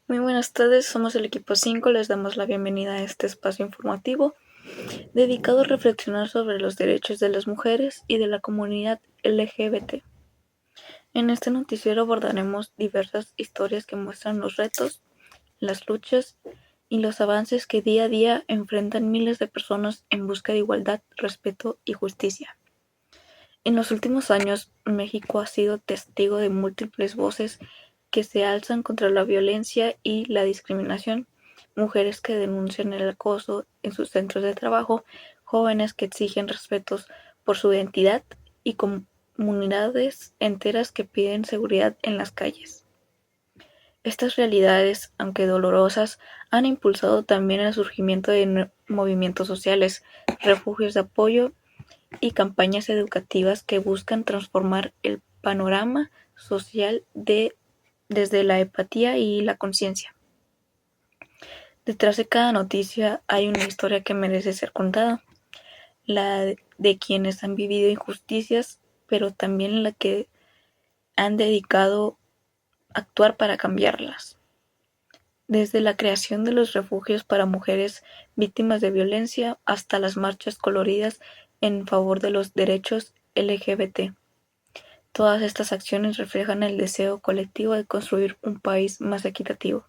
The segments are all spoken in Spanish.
Muy buenas tardes, somos el equipo 5, les damos la bienvenida a este espacio informativo dedicado a reflexionar sobre los derechos de las mujeres y de la comunidad LGBT. En este noticiero abordaremos diversas historias que muestran los retos, las luchas y los avances que día a día enfrentan miles de personas en busca de igualdad, respeto y justicia. En los últimos años, México ha sido testigo de múltiples voces que se alzan contra la violencia y la discriminación, mujeres que denuncian el acoso en sus centros de trabajo, jóvenes que exigen respetos por su identidad y comunidades enteras que piden seguridad en las calles. Estas realidades, aunque dolorosas, han impulsado también el surgimiento de movimientos sociales, refugios de apoyo y campañas educativas que buscan transformar el panorama social desde la empatía y la conciencia. Detrás de cada noticia hay una historia que merece ser contada, la de quienes han vivido injusticias, pero también la que han dedicado a actuar para cambiarlas. Desde la creación de los refugios para mujeres víctimas de violencia hasta las marchas coloridas en favor de los derechos LGBT. Todas estas acciones reflejan el deseo colectivo de construir un país más equitativo.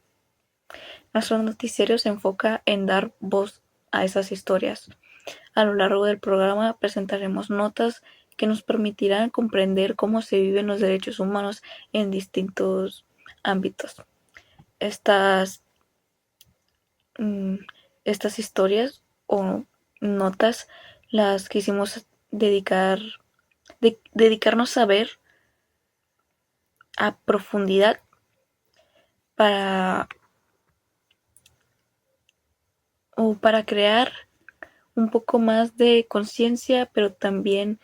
Nuestro noticiero se enfoca en dar voz a esas historias. A lo largo del programa presentaremos notas que nos permitirán comprender cómo se viven los derechos humanos en distintos ámbitos. Estas, mm, estas historias o notas las quisimos dedicarnos a ver a profundidad para para crear un poco más de conciencia, pero también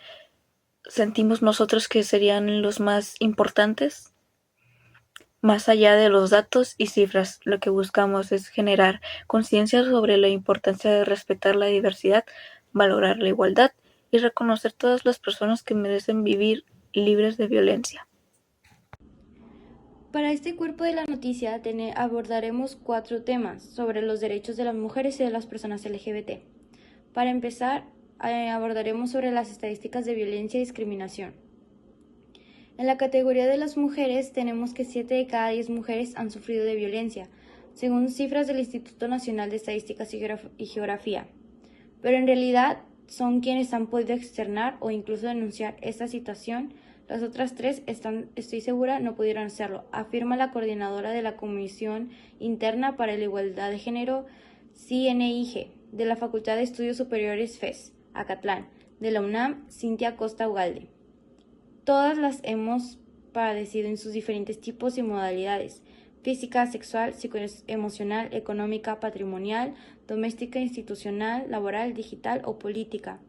sentimos nosotros que serían los más importantes. Más allá de los datos y cifras, lo que buscamos es generar conciencia sobre la importancia de respetar la diversidad, valorar la igualdad y reconocer todas las personas que merecen vivir libres de violencia. Para este cuerpo de la noticia abordaremos 4 temas sobre los derechos de las mujeres y de las personas LGBT. Para empezar, abordaremos sobre las estadísticas de violencia y discriminación. En la categoría de las mujeres tenemos que 7 de cada 10 mujeres han sufrido de violencia, según cifras del Instituto Nacional de Estadísticas y Geografía. Pero en realidad son quienes han podido externar o incluso denunciar esta situación. Las otras 3, estoy segura, no pudieron hacerlo, afirma la coordinadora de la Comisión Interna para la Igualdad de Género, CNIG, de la Facultad de Estudios Superiores FES, Acatlán, de la UNAM, Cintia Costa Ugalde. Todas las hemos padecido en sus diferentes tipos y modalidades: física, sexual, psicoemocional, económica, patrimonial, doméstica, institucional, laboral, digital o política,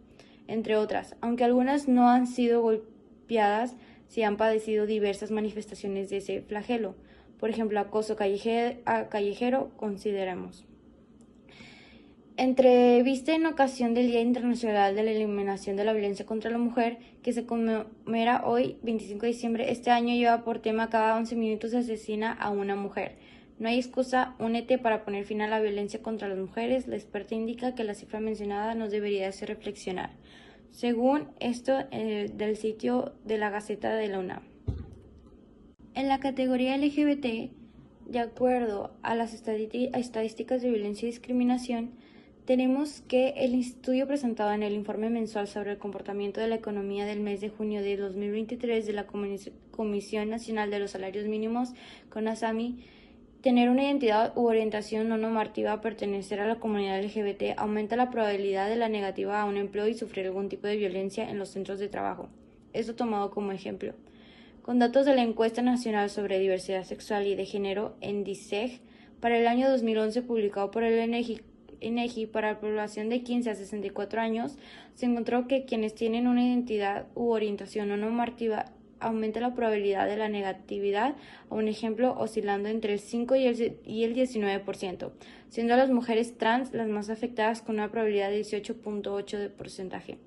entre otras, aunque algunas no han sido golpeadas, sí han padecido diversas manifestaciones de ese flagelo. Por ejemplo, acoso callejero, consideramos. Entrevista en ocasión del Día Internacional de la Eliminación de la Violencia contra la Mujer, que se conmemora hoy, 25 de diciembre, este año lleva por tema: cada 11 minutos se asesina a una mujer. No hay excusa, únete para poner fin a la violencia contra las mujeres. La experta indica que la cifra mencionada nos debería hacer reflexionar. Según esto, del sitio de la Gaceta de la UNAM. En la categoría LGBT, de acuerdo a las estadísticas de violencia y discriminación, tenemos que el estudio presentado en el informe mensual sobre el comportamiento de la economía del mes de junio de 2023 de la Comisión Nacional de los Salarios Mínimos, CONASAMI, tener una identidad u orientación no normativa a pertenecer a la comunidad LGBT aumenta la probabilidad de la negativa a un empleo y sufrir algún tipo de violencia en los centros de trabajo. Esto tomado como ejemplo. Con datos de la Encuesta Nacional sobre Diversidad Sexual y de Género, ENDISEG, para el año 2011, publicado por el INEGI para la población de 15 a 64 años, se encontró que quienes tienen una identidad u orientación no normativa aumenta la probabilidad de la negatividad a un ejemplo oscilando entre el 5 y el 19%, siendo las mujeres trans las más afectadas con una probabilidad de 18.8% de porcentaje.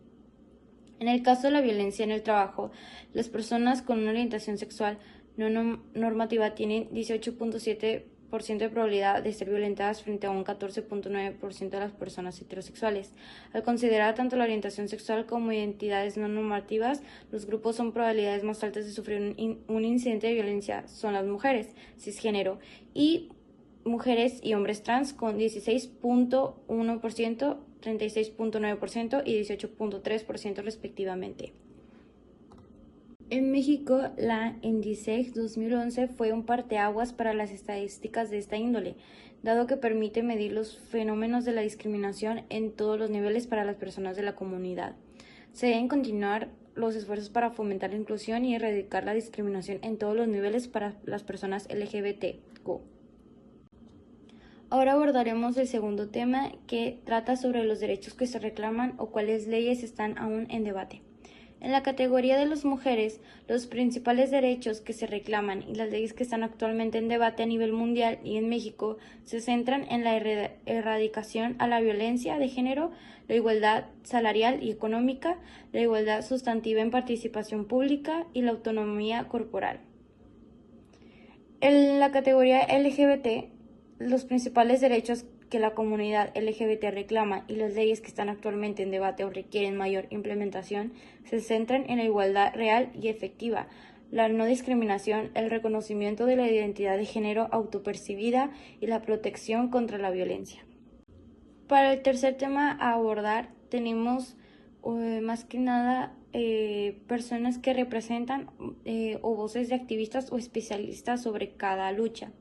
En el caso de la violencia en el trabajo, las personas con una orientación sexual no normativa tienen 18.7 de probabilidad de ser violentadas frente a un 14.9% de las personas heterosexuales. Al considerar tanto la orientación sexual como identidades no normativas, los grupos con probabilidades más altas de sufrir un incidente de violencia son las mujeres cisgénero y mujeres y hombres trans con 16.1%, 36.9% y 18.3% respectivamente. En México, la ENDICEG 2011 fue un parteaguas para las estadísticas de esta índole, dado que permite medir los fenómenos de la discriminación en todos los niveles para las personas de la comunidad. Se deben continuar los esfuerzos para fomentar la inclusión y erradicar la discriminación en todos los niveles para las personas LGBTQ. Ahora abordaremos el segundo tema, que trata sobre los derechos que se reclaman o cuáles leyes están aún en debate. En la categoría de las mujeres, los principales derechos que se reclaman y las leyes que están actualmente en debate a nivel mundial y en México se centran en la erradicación a la violencia de género, la igualdad salarial y económica, la igualdad sustantiva en participación pública y la autonomía corporal. En la categoría LGBT, los principales derechos que la comunidad LGBT reclama y las leyes que están actualmente en debate o requieren mayor implementación se centran en la igualdad real y efectiva, la no discriminación, el reconocimiento de la identidad de género autopercibida y la protección contra la violencia. Para el tercer tema a abordar tenemos más que nada personas que representan o voces de activistas o especialistas sobre cada lucha.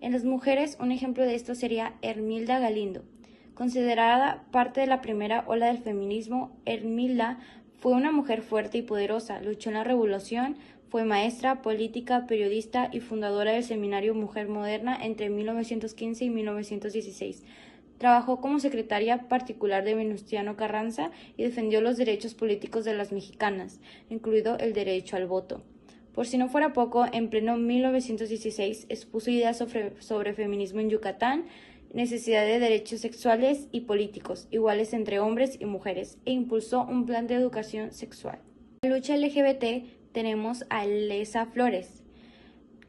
En las mujeres, un ejemplo de esto sería Hermilda Galindo. Considerada parte de la primera ola del feminismo, Hermilda fue una mujer fuerte y poderosa, luchó en la revolución, fue maestra, política, periodista y fundadora del seminario Mujer Moderna entre 1915 y 1916. Trabajó como secretaria particular de Venustiano Carranza y defendió los derechos políticos de las mexicanas, incluido el derecho al voto. Por si no fuera poco, en pleno 1916 expuso ideas sobre feminismo en Yucatán, necesidad de derechos sexuales y políticos iguales entre hombres y mujeres, e impulsó un plan de educación sexual. En la lucha LGBT tenemos a Elsa Flores,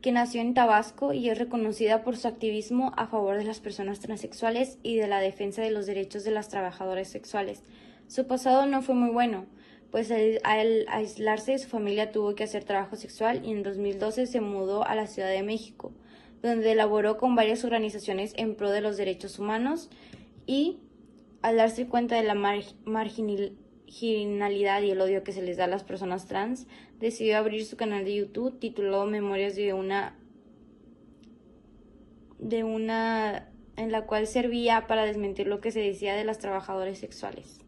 que nació en Tabasco y es reconocida por su activismo a favor de las personas transexuales y de la defensa de los derechos de las trabajadoras sexuales. Su pasado no fue muy bueno, pues al aislarse de su familia tuvo que hacer trabajo sexual y en 2012 se mudó a la Ciudad de México, donde elaboró con varias organizaciones en pro de los derechos humanos y, al darse cuenta de la marginalidad y el odio que se les da a las personas trans, decidió abrir su canal de YouTube titulado Memorias de una en la cual servía para desmentir lo que se decía de las trabajadoras sexuales.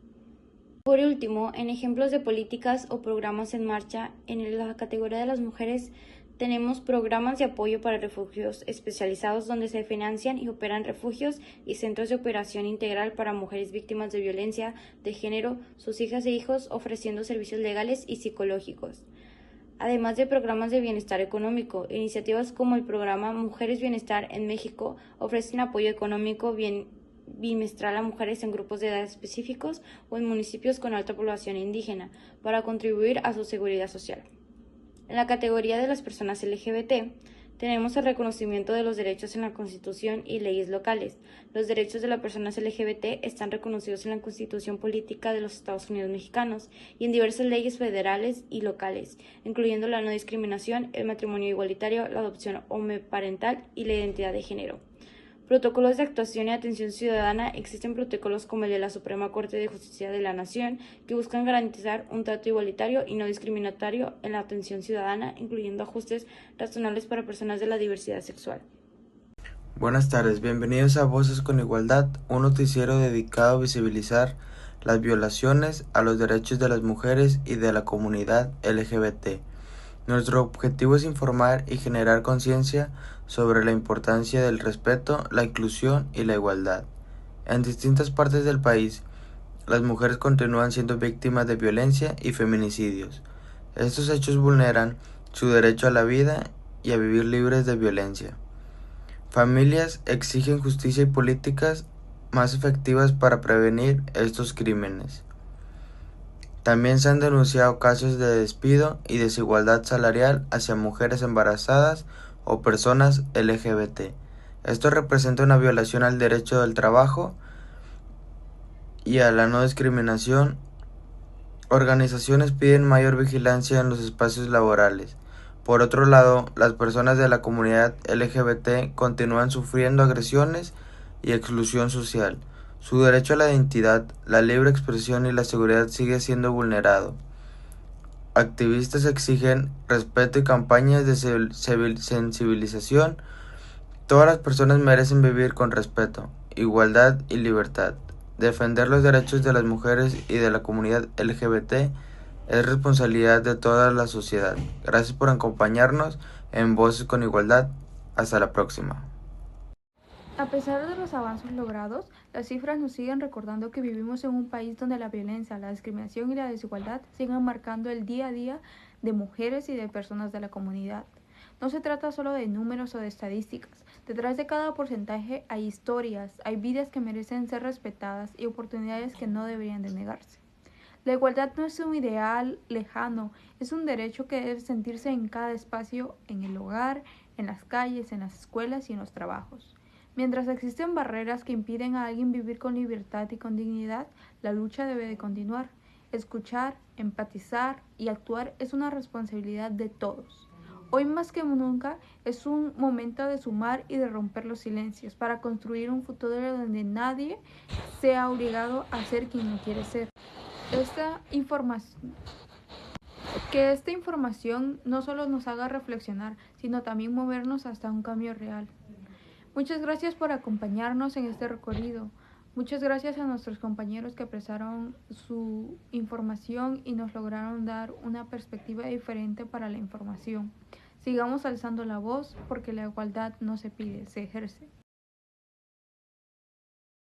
Por último, en ejemplos de políticas o programas en marcha, en la categoría de las mujeres tenemos programas de apoyo para refugios especializados donde se financian y operan refugios y centros de operación integral para mujeres víctimas de violencia de género, sus hijas e hijos, ofreciendo servicios legales y psicológicos. Además de programas de bienestar económico, iniciativas como el programa Mujeres Bienestar en México ofrecen apoyo económico bimestral a mujeres en grupos de edad específicos o en municipios con alta población indígena para contribuir a su seguridad social. En la categoría de las personas LGBT, tenemos el reconocimiento de los derechos en la Constitución y leyes locales. Los derechos de las personas LGBT están reconocidos en la Constitución Política de los Estados Unidos Mexicanos y en diversas leyes federales y locales, incluyendo la no discriminación, el matrimonio igualitario, la adopción homoparental y la identidad de género. Protocolos de actuación y atención ciudadana. Existen protocolos como el de la Suprema Corte de Justicia de la Nación que buscan garantizar un trato igualitario y no discriminatorio en la atención ciudadana, incluyendo ajustes razonables para personas de la diversidad sexual. Buenas tardes, bienvenidos a Voces con Igualdad, un noticiero dedicado a visibilizar las violaciones a los derechos de las mujeres y de la comunidad LGBT. Nuestro objetivo es informar y generar conciencia sobre la importancia del respeto, la inclusión y la igualdad. En distintas partes del país, las mujeres continúan siendo víctimas de violencia y feminicidios. Estos hechos vulneran su derecho a la vida y a vivir libres de violencia. Familias exigen justicia y políticas más efectivas para prevenir estos crímenes. También se han denunciado casos de despido y desigualdad salarial hacia mujeres embarazadas o personas LGBT, Esto representa una violación al derecho del trabajo y a la no discriminación. Organizaciones piden mayor vigilancia en los espacios laborales. Por otro lado, las personas de la comunidad LGBT continúan sufriendo agresiones y exclusión social. Su derecho a la identidad, la libre expresión y la seguridad sigue siendo vulnerado. Activistas exigen respeto y campañas de sensibilización. Todas las personas merecen vivir con respeto, igualdad y libertad. Defender los derechos de las mujeres y de la comunidad LGBT es responsabilidad de toda la sociedad. Gracias por acompañarnos en Voces con Igualdad. Hasta la próxima. A pesar de los avances logrados, las cifras nos siguen recordando que vivimos en un país donde la violencia, la discriminación y la desigualdad siguen marcando el día a día de mujeres y de personas de la comunidad. No se trata solo de números o de estadísticas. Detrás de cada porcentaje hay historias, hay vidas que merecen ser respetadas y oportunidades que no deberían de negarse. La igualdad no es un ideal lejano, es un derecho que debe sentirse en cada espacio, en el hogar, en las calles, en las escuelas y en los trabajos. Mientras existen barreras que impiden a alguien vivir con libertad y con dignidad, la lucha debe de continuar. Escuchar, empatizar y actuar es una responsabilidad de todos. Hoy más que nunca es un momento de sumar y de romper los silencios para construir un futuro donde nadie sea obligado a ser quien no quiere ser. Que esta información no solo nos haga reflexionar, sino también movernos hasta un cambio real. Muchas gracias por acompañarnos en este recorrido. Muchas gracias a nuestros compañeros que prestaron su información y nos lograron dar una perspectiva diferente para la información. Sigamos alzando la voz porque la igualdad no se pide, se ejerce.